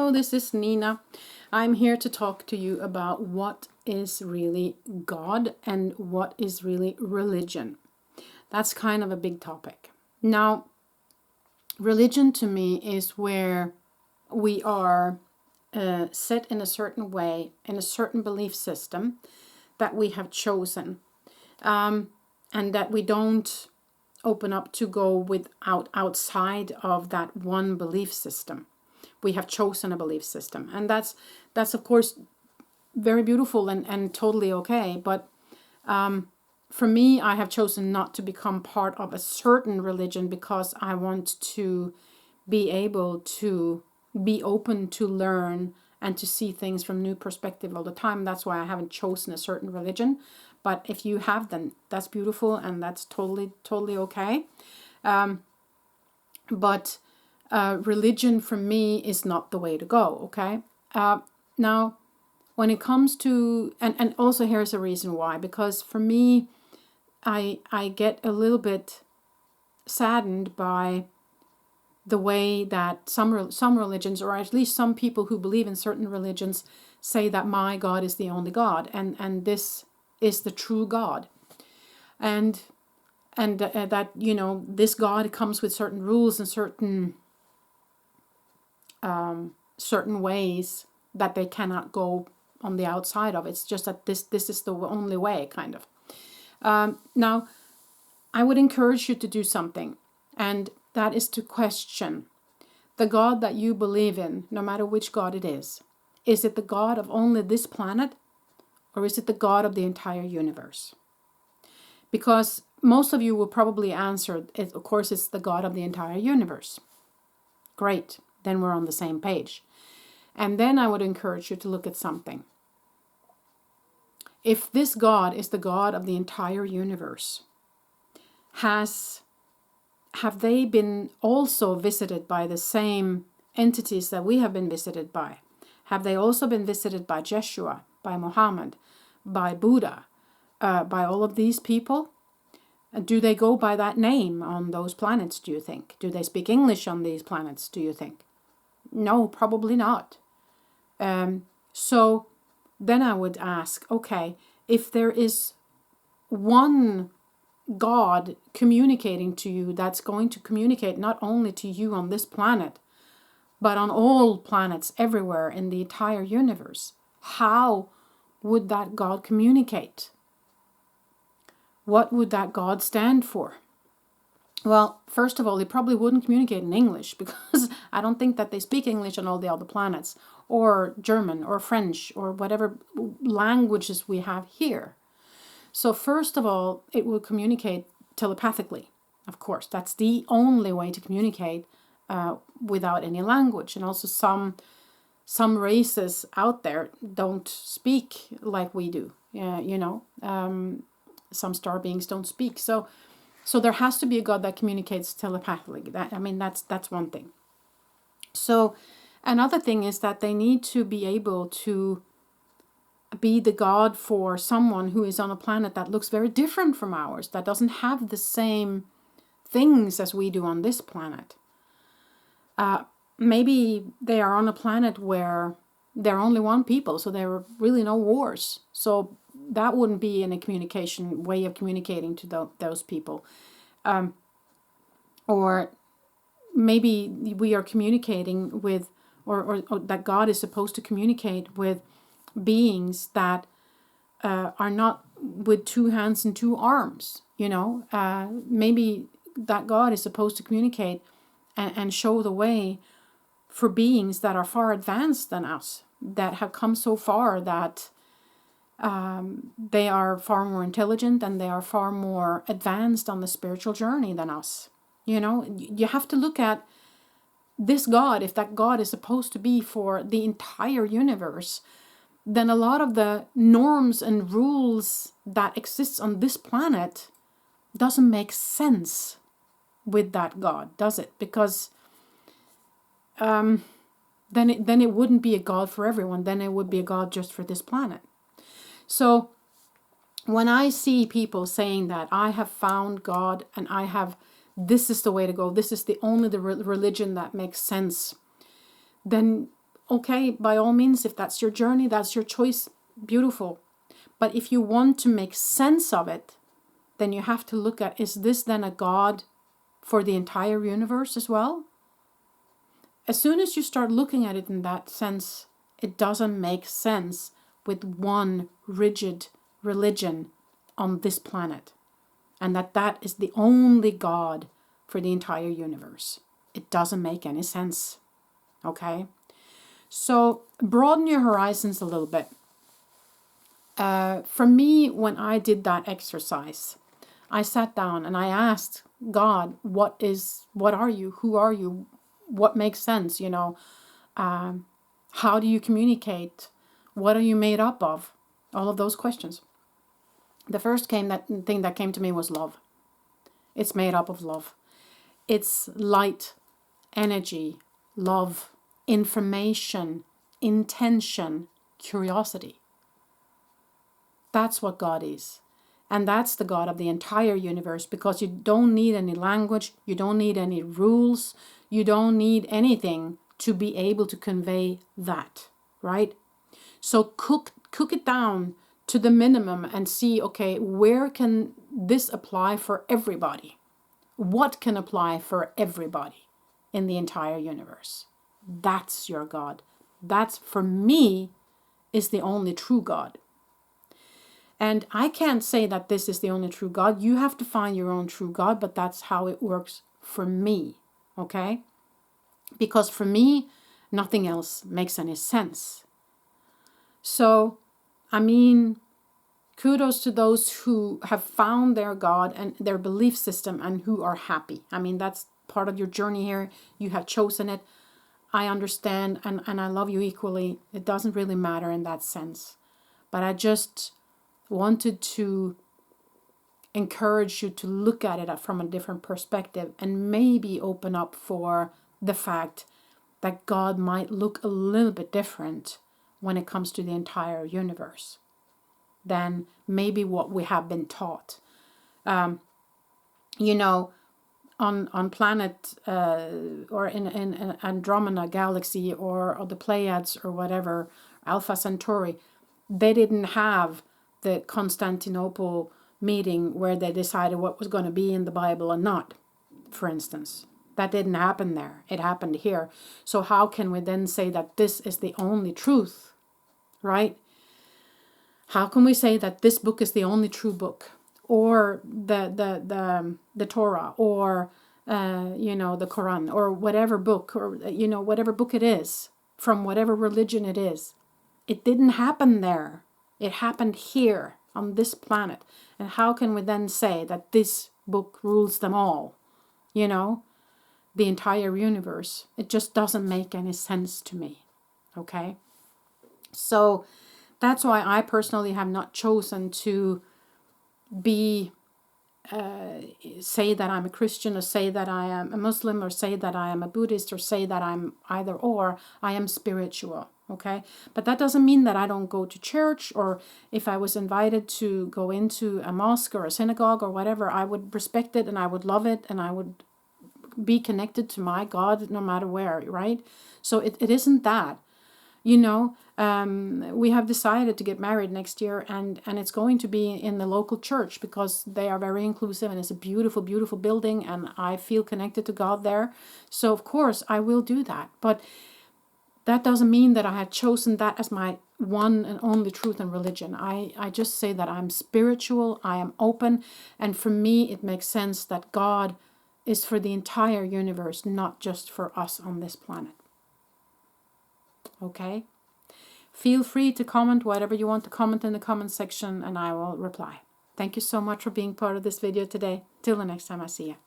Hello, this is Nina. I'm here to talk to you about what is really God and what is really religion. That's kind of a big topic. Now, religion to me is where we are set in a certain way, in a certain belief system that we have chosen, and that we don't open up to go outside of that one belief system. We have chosen a belief system, and that's of course very beautiful and totally okay. But for me, I have chosen not to become part of a certain religion because I want to be able to be open to learn and to see things from new perspective all the time. That's why I haven't chosen a certain religion. But if you have, then that's beautiful and that's totally okay. But religion for me is not the way to go, okay? Now, when it comes to, and also here's a reason why, because for me, I get a little bit saddened by the way that some religions, or at least some people who believe in certain religions, say that my God is the only God, and this is the true God, and that this God comes with certain rules and certain ways that they cannot go on the outside of. It's just that this is the only way, kind of. Now, I would encourage you to do something, and that is to question the God that you believe in, no matter which God it is. Is it the God of only this planet, or is it the God of the entire universe? Because most of you will probably answer, of course, it's the God of the entire universe. Great, then we're on the same page. And then I would encourage you to look at something. If this God is the God of the entire universe, have they been also visited by the same entities that we have been visited by? Have they also been visited by Jeshua, by Muhammad, by Buddha, by all of these people? Do they go by that name on those planets, do you think? Do they speak English on these planets, do you think? No, probably not. So then I would ask, okay, if there is one God communicating to you that's going to communicate not only to you on this planet, but on all planets everywhere in the entire universe, how would that God communicate? What would that God stand for? Well, first of all, he probably wouldn't communicate in English, because I don't think that they speak English on all the other planets, or German, or French, or whatever languages we have here. So first of all, it will communicate telepathically. Of course, that's the only way to communicate without any language. And also some races out there don't speak like we do. Some star beings don't speak. So there has to be a God that communicates telepathically. That's one thing. So another thing is that they need to be able to be the God for someone who is on a planet that looks very different from ours, that doesn't have the same things as we do on this planet. Maybe they are on a planet where there are only one people, so there are really no wars. So that wouldn't be in a way of communicating to those people. Or maybe we are communicating with, or that God is supposed to communicate with beings that are not with two hands and two arms. Maybe that God is supposed to communicate and show the way for beings that are far advanced than us, that have come so far that they are far more intelligent and they are far more advanced on the spiritual journey than us. You have to look at this God. If that God is supposed to be for the entire universe, then a lot of the norms and rules that exist on this planet doesn't make sense with that God, does it? Because then it wouldn't be a God for everyone. Then it would be a God just for this planet. So when I see people saying that I have found God and this is the way to go, this is the religion that makes sense, then okay, by all means, if that's your journey, that's your choice, beautiful. But if you want to make sense of it, then you have to look at, is this then a God for the entire universe as well? As soon as you start looking at it in that sense, it doesn't make sense with one rigid religion on this planet, and that is the only God for the entire universe. It doesn't make any sense. Okay? So broaden your horizons a little bit. For me, when I did that exercise, I sat down and I asked God, what are you? Who are you? What makes sense? How do you communicate? What are you made up of? All of those questions. The first thing that came to me was love. It's made up of love. It's light, energy, love, information, intention, curiosity. That's what God is. And that's the God of the entire universe, because you don't need any language, you don't need any rules, you don't need anything to be able to convey that, right? So cook it down to the minimum and see, okay, where can this apply for everybody? What can apply for everybody in the entire universe? That's your God. That's, for me, is the only true God. And I can't say that this is the only true God. You have to find your own true God, but that's how it works for me, okay? Because for me, nothing else makes any sense. So, I mean, kudos to those who have found their God and their belief system and who are happy. I mean, that's part of your journey here. You have chosen it. I understand and I love you equally. It doesn't really matter in that sense. But I just wanted to encourage you to look at it from a different perspective and maybe open up for the fact that God might look a little bit different when it comes to the entire universe than maybe what we have been taught. On planet or in Andromeda galaxy or the Pleiades or whatever, Alpha Centauri, they didn't have the Constantinople meeting where they decided what was going to be in the Bible and not, for instance. That didn't happen there. It happened here. So how can we then say that this is the only truth, right? How can we say that this book is the only true book, or the Torah, or the Quran, or whatever book, or whatever book it is, from whatever religion it is? It didn't happen there. It happened here on this planet. And how can we then say that this book rules them all? The entire universe. It just doesn't make any sense to me. Okay? So that's why I personally have not chosen to say that I'm a Christian, or say that I am a Muslim, or say that I am a Buddhist, or say that I'm either or. I am spiritual, okay? But that doesn't mean that I don't go to church, or if I was invited to go into a mosque or a synagogue or whatever, I would respect it and I would love it and I would be connected to my God no matter where, right? So it isn't that. We have decided to get married next year, and it's going to be in the local church because they are very inclusive and it's a beautiful, beautiful building, and I feel connected to God there. So of course I will do that. But that doesn't mean that I had chosen that as my one and only truth and religion. I just say that I'm spiritual, I am open, and for me it makes sense that God is for the entire universe, not just for us on this planet. Okay? Feel free to comment whatever you want to comment in the comment section and I will reply. Thank you so much for being part of this video today. Till the next time I see you.